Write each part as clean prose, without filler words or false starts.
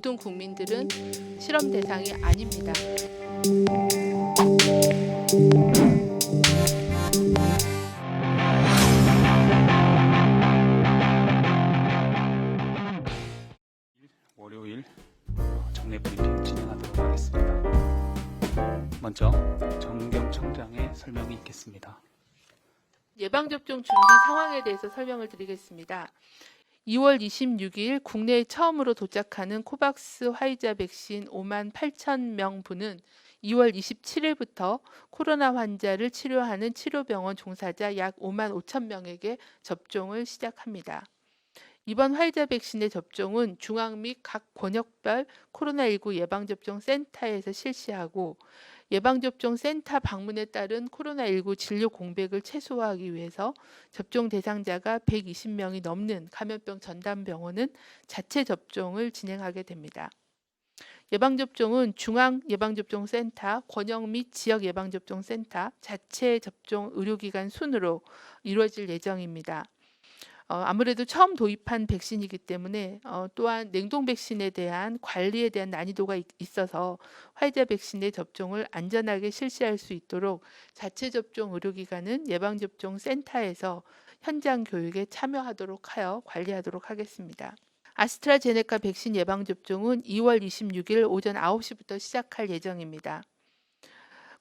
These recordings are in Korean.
모든 국민들은 실험 대상이 아닙니다. 월요일 정례 브리핑 진행하도록 하겠습니다. 먼저 정경 청장의 설명이 있겠습니다. 예방접종 준비 상황에 대해서 설명을 드리겠습니다. 2월 26일 국내에 처음으로 도착하는 코박스 화이자 백신 5만 8천 명분은 2월 27일부터 코로나 환자를 치료하는 치료병원 종사자 약 5만 5천 명에게 접종을 시작합니다. 이번 화이자 백신의 접종은 중앙 및 각 권역별 코로나19 예방접종 센터에서 실시하고 예방접종 센터 방문에 따른 코로나19 진료 공백을 최소화하기 위해서 접종 대상자가 120명이 넘는 감염병 전담병원은 자체 접종을 진행하게 됩니다. 예방접종은 중앙예방접종센터, 권역 및 지역예방접종센터, 자체 접종 의료기관 순으로 이루어질 예정입니다. 아무래도 처음 도입한 백신이기 때문에 또한 냉동 백신에 대한 관리에 대한 난이도가 있어서 화이자 백신의 접종을 안전하게 실시할 수 있도록 자체 접종 의료기관은 예방접종 센터에서 현장 교육에 참여하도록 하여 관리하도록 하겠습니다. 아스트라제네카 백신 예방접종은 2월 26일 오전 9시부터 시작할 예정입니다.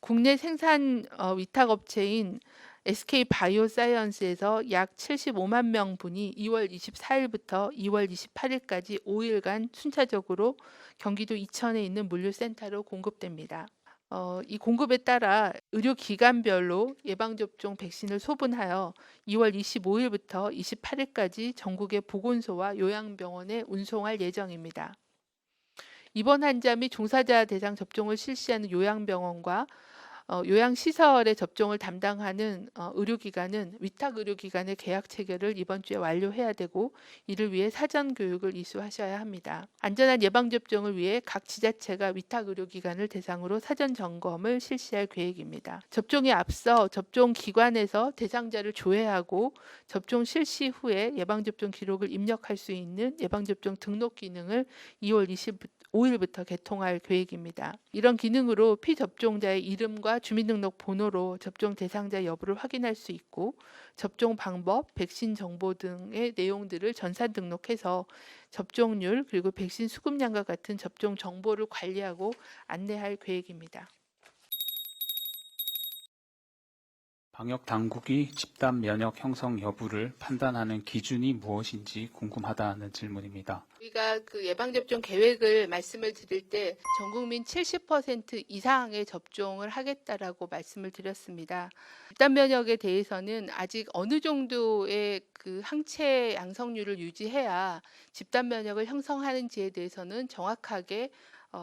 국내 생산 위탁업체인 SK바이오사이언스에서 약 75만 명분이 2월 24일부터 2월 28일까지 5일간 순차적으로 경기도 이천에 있는 물류센터로 공급됩니다. 이 공급에 따라 의료기관별로 예방접종 백신을 소분하여 2월 25일부터 28일까지 전국의 보건소와 요양병원에 운송할 예정입니다. 입원 환자 및 종사자 대상 접종을 실시하는 요양병원과 요양시설의 접종을 담당하는 의료기관은 위탁의료기관의 계약 체결을 이번 주에 완료해야 되고 이를 위해 사전 교육을 이수하셔야 합니다. 안전한 예방접종을 위해 각 지자체가 위탁의료기관을 대상으로 사전 점검을 실시할 계획입니다. 접종에 앞서 접종기관에서 대상자를 조회하고 접종 실시 후에 예방접종 기록을 입력할 수 있는 예방접종 등록 기능을 2월 25일부터 개통할 계획입니다. 이런 기능으로 피접종자의 이름과 주민등록번호로 접종 대상자 여부를 확인할 수 있고 접종 방법, 백신 정보 등의 내용들을 전산 등록해서 접종률 그리고 백신 수급량과 같은 접종 정보를 관리하고 안내할 계획입니다. 방역 당국이 집단 면역 형성 여부를 판단하는 기준이 무엇인지 궁금하다는 질문입니다. 우리가 그 예방접종 계획을 말씀을 드릴 때 전 국민 70% 이상의 접종을 하겠다라고 말씀을 드렸습니다. 집단 면역에 대해서는 아직 어느 정도의 그 항체 양성률을 유지해야 집단 면역을 형성하는지에 대해서는 정확하게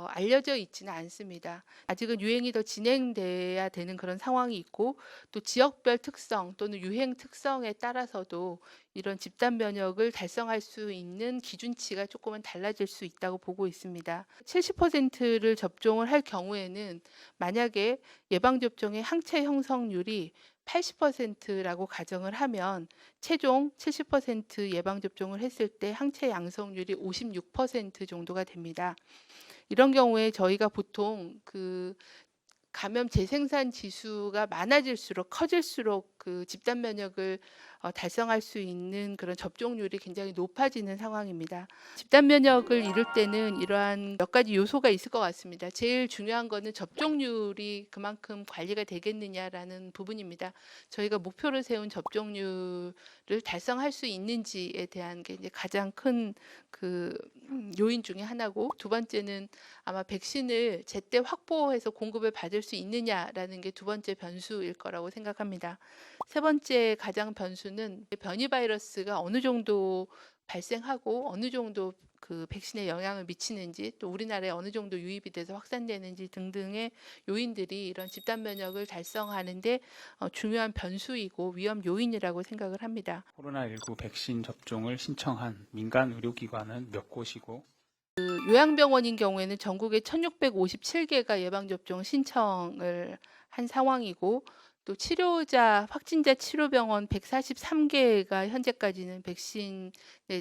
알려져 있지는 않습니다. 아직은 유행이 더 진행돼야 되는 그런 상황이 있고 또 지역별 특성 또는 유행 특성에 따라서도 이런 집단 면역을 달성할 수 있는 기준치가 조금은 달라질 수 있다고 보고 있습니다. 70%를 접종을 할 경우에는 만약에 예방접종의 항체 형성률이 80%라고 가정을 하면 최종 70% 예방접종을 했을 때 항체 양성률이 56% 정도가 됩니다. 이런 경우에 저희가 보통 그 감염 재생산 지수가 많아질수록 커질수록 그 집단 면역을 달성할 수 있는 그런 접종률이 굉장히 높아지는 상황입니다. 집단 면역을 이룰 때는 이러한 몇 가지 요소가 있을 것 같습니다. 제일 중요한 거는 접종률이 그만큼 관리가 되겠느냐라는 부분입니다. 저희가 목표를 세운 접종률을 달성할 수 있는지에 대한 게 이제 가장 큰 그 요인 중에 하나고 두 번째는 아마 백신을 제때 확보해서 공급을 받을 수 있느냐라는 게 두 번째 변수일 거라고 생각합니다. 세 번째 가장 변수는 변이 바이러스가 어느 정도 발생하고 어느 정도 그 백신에 영향을 미치는지 또 우리나라에 어느 정도 유입이 돼서 확산되는지 등등의 요인들이 이런 집단 면역을 달성하는데 중요한 변수이고 위험 요인이라고 생각을 합니다. 코로나19 백신 접종을 신청한 민간 의료기관은 몇 곳이고 요양병원인 경우에는 전국에 1657개가 예방접종 신청을 한 상황이고 또 확진자 치료병원 143개가 현재까지는 백신의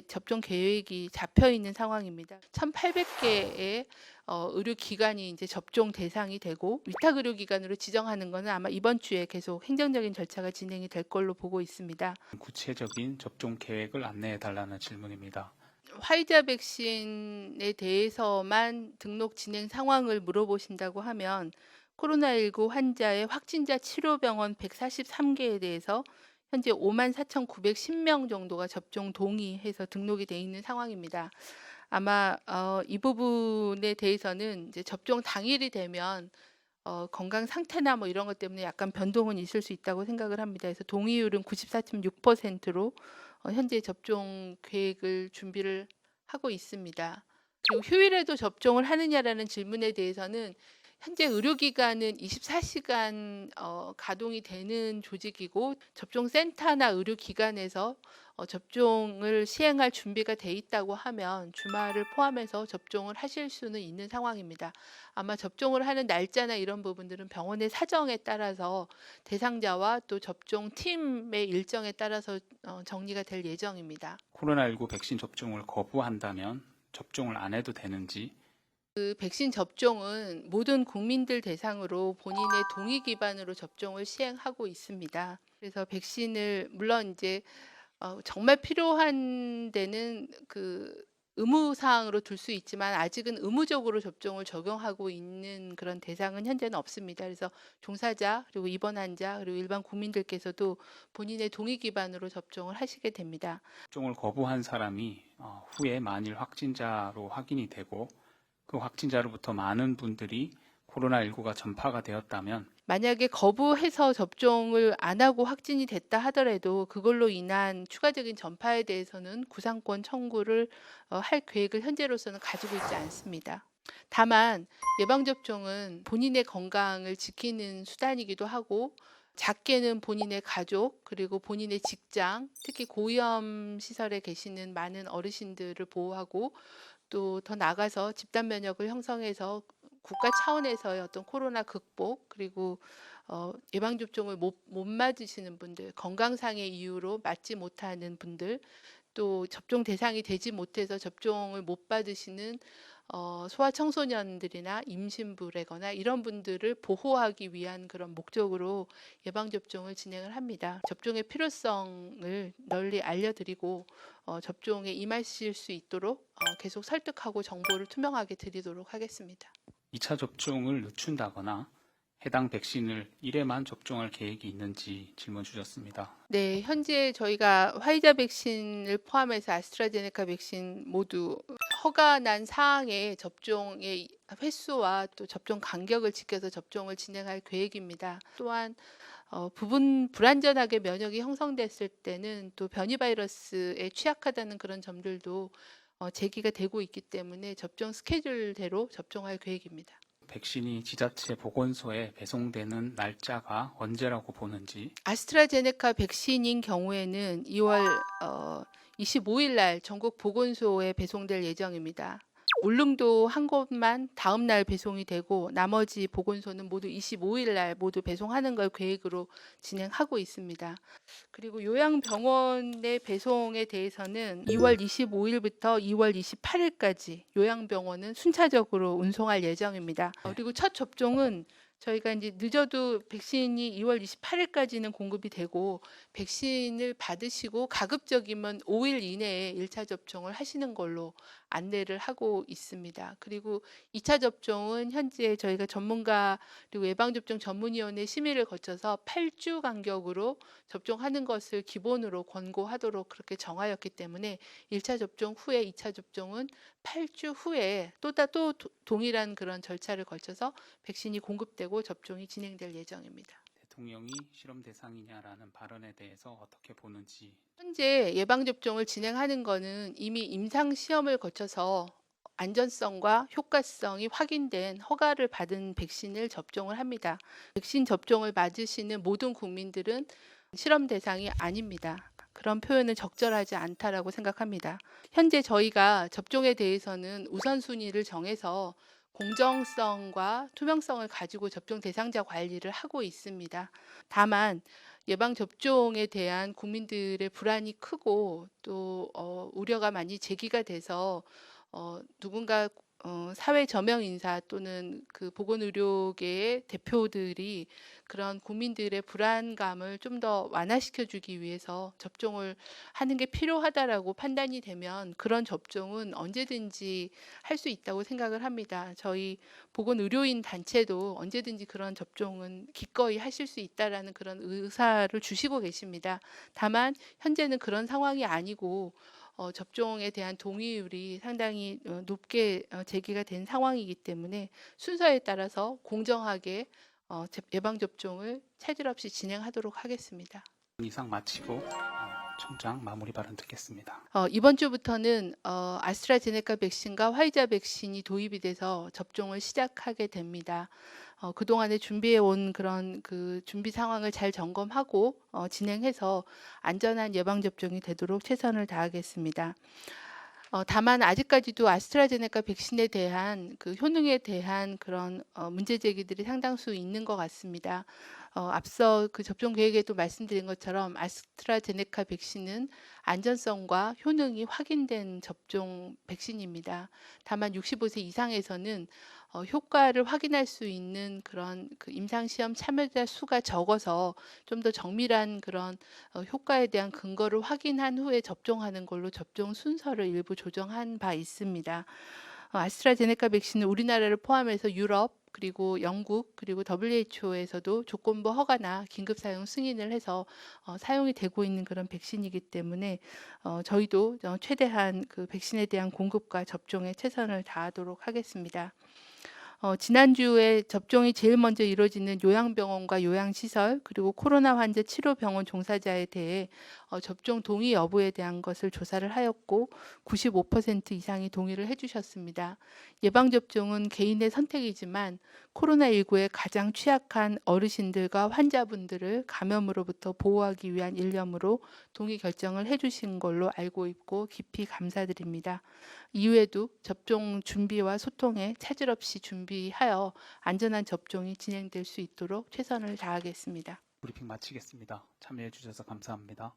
접종 계획이 잡혀 있는 상황입니다. 1,800개의 의료기관이 이제 접종 대상이 되고 위탁 의료기관으로 지정하는 것은 아마 이번 주에 계속 행정적인 절차가 진행이 될 걸로 보고 있습니다. 구체적인 접종 계획을 안내해 달라는 질문입니다. 화이자 백신에 대해서만 등록 진행 상황을 물어보신다고 하면 코로나19 환자의 확진자 치료병원 143개에 대해서 현재 54,910명 정도가 접종 동의해서 등록이 돼 있는 상황입니다. 아마 이 부분에 대해서는 이제 접종 당일이 되면 건강 상태나 뭐 이런 것 때문에 약간 변동은 있을 수 있다고 생각을 합니다. 그래서 동의율은 94.6%로 현재 접종 계획을 준비를 하고 있습니다. 그리고 휴일에도 접종을 하느냐라는 질문에 대해서는 현재 의료기관은 24시간 가동이 되는 조직이고 접종센터나 의료기관에서 접종을 시행할 준비가 돼 있다고 하면 주말을 포함해서 접종을 하실 수는 있는 상황입니다. 아마 접종을 하는 날짜나 이런 부분들은 병원의 사정에 따라서 대상자와 또 접종팀의 일정에 따라서 정리가 될 예정입니다. 코로나19 백신 접종을 거부한다면 접종을 안 해도 되는지, 그 백신 접종은 모든 국민들 대상으로 본인의 동의 기반으로 접종을 시행하고 있습니다. 그래서 백신을 물론 이제 정말 필요한 데는 그 의무 사항으로 둘 수 있지만 아직은 의무적으로 접종을 적용하고 있는 그런 대상은 현재는 없습니다. 그래서 종사자 그리고 입원 환자 그리고 일반 국민들께서도 본인의 동의 기반으로 접종을 하시게 됩니다. 접종을 거부한 사람이 후에 만일 확진자로 확인이 되고 그 확진자로부터 많은 분들이 코로나19가 전파가 되었다면 만약에 거부해서 접종을 안 하고 확진이 됐다 하더라도 그걸로 인한 추가적인 전파에 대해서는 구상권 청구를 할 계획을 현재로서는 가지고 있지 않습니다. 다만 예방접종은 본인의 건강을 지키는 수단이기도 하고 작게는 본인의 가족 그리고 본인의 직장 특히 고위험 시설에 계시는 많은 어르신들을 보호하고 또 더 나아가서 집단 면역을 형성해서 국가 차원에서의 어떤 코로나 극복 그리고 예방 접종을 못 맞으시는 분들, 건강상의 이유로 맞지 못하는 분들, 또 접종 대상이 되지 못해서 접종을 못 받으시는 소아청소년들이나 임신부라거나 이런 분들을 보호하기 위한 그런 목적으로 예방접종을 진행을 합니다. 접종의 필요성을 널리 알려드리고 접종에 임하실 수 있도록 계속 설득하고 정보를 투명하게 드리도록 하겠습니다. 2차 접종을 늦춘다거나 해당 백신을 1회만 접종할 계획이 있는지 질문 주셨습니다. 네, 현재 저희가 화이자 백신을 포함해서 아스트라제네카 백신 모두 허가난 사항의 접종의 횟수와 또 접종 간격을 지켜서 접종을 진행할 계획입니다. 또한 부분 불완전하게 면역이 형성됐을 때는 또 변이 바이러스에 취약하다는 그런 점들도 제기가 되고 있기 때문에 접종 스케줄대로 접종할 계획입니다. 백신이 지자체 보건소에 배송되는 날짜가 언제라고 보는지, 아스트라제네카 백신인 경우에는 2월 25일 날 전국 보건소에 배송될 예정입니다. 울릉도 한 곳만 다음 날 배송이 되고 나머지 보건소는 모두 25일 날 모두 배송하는 걸 계획으로 진행하고 있습니다. 그리고 요양병원의 배송에 대해서는 2월 25일부터 2월 28일까지 요양병원은 순차적으로 운송할 예정입니다. 그리고 첫 접종은 저희가 이제 늦어도 백신이 2월 28일까지는 공급이 되고 백신을 받으시고 가급적이면 5일 이내에 1차 접종을 하시는 걸로 안내를 하고 있습니다. 그리고 2차 접종은 현재 저희가 전문가 그리고 예방접종 전문위원회 심의를 거쳐서 8주 간격으로 접종하는 것을 기본으로 권고하도록 그렇게 정하였기 때문에 1차 접종 후에 2차 접종은 8주 후에 또 동일한 그런 절차를 거쳐서 백신이 공급되고 접종이 진행될 예정입니다. 대통령이 실험 대상이냐라는 발언에 대해서 어떻게 보는지, 현재 예방접종을 진행하는 것은 이미 임상시험을 거쳐서 안전성과 효과성이 확인된 허가를 받은 백신을 접종을 합니다. 백신 접종을 맞으시는 모든 국민들은 실험 대상이 아닙니다. 그런 표현은 적절하지 않다라고 생각합니다. 현재 저희가 접종에 대해서는 우선순위를 정해서 공정성과 투명성을 가지고 접종 대상자 관리를 하고 있습니다. 다만 예방 접종에 대한 국민들의 불안이 크고 또 우려가 많이 제기가 돼서 누군가 사회 저명 인사 또는 그 보건의료계의 대표들이 그런 국민들의 불안감을 좀 더 완화시켜 주기 위해서 접종을 하는 게 필요하다라고 판단이 되면 그런 접종은 언제든지 할 수 있다고 생각을 합니다. 저희 보건의료인 단체도 언제든지 그런 접종은 기꺼이 하실 수 있다라는 그런 의사를 주시고 계십니다. 다만 현재는 그런 상황이 아니고 접종에 대한 동의율이 상당히 높게 제기가 된 상황이기 때문에 순서에 따라서 공정하게 예방접종을 차질 없이 진행하도록 하겠습니다. 이상 마치고 청장 마무리 발언 듣겠습니다. 이번 주부터는 아스트라제네카 백신과 화이자 백신이 도입이 돼서 접종을 시작하게 됩니다. 그동안에 준비해 온 그런 그 준비 상황을 잘 점검하고 진행해서 안전한 예방 접종이 되도록 최선을 다하겠습니다. 다만 아직까지도 아스트라제네카 백신에 대한 그 효능에 대한 그런 문제 제기들이 상당수 있는 것 같습니다. 앞서 그 접종 계획에도 말씀드린 것처럼 아스트라제네카 백신은 안전성과 효능이 확인된 접종 백신입니다. 다만 65세 이상에서는 효과를 확인할 수 있는 그런 그 임상시험 참여자 수가 적어서 좀 더 정밀한 그런 효과에 대한 근거를 확인한 후에 접종하는 걸로 접종 순서를 일부 조정한 바 있습니다. 아스트라제네카 백신은 우리나라를 포함해서 유럽 그리고 영국 그리고 WHO에서도 조건부 허가나 긴급 사용 승인을 해서 사용이 되고 있는 그런 백신이기 때문에 저희도 최대한 그 백신에 대한 공급과 접종에 최선을 다하도록 하겠습니다. 지난주에 접종이 제일 먼저 이루어지는 요양병원과 요양시설 그리고 코로나 환자 치료병원 종사자에 대해 접종 동의 여부에 대한 것을 조사를 하였고 95% 이상이 동의를 해주셨습니다. 예방접종은 개인의 선택이지만 코로나19에 가장 취약한 어르신들과 환자분들을 감염으로부터 보호하기 위한 일념으로 동의 결정을 해주신 걸로 알고 있고 깊이 감사드립니다. 이후에도 접종 준비와 소통에 차질 없이 준비하여 안전한 접종이 진행될 수 있도록 최선을 다하겠습니다. 브리핑 마치겠습니다. 참여해 주셔서 감사합니다.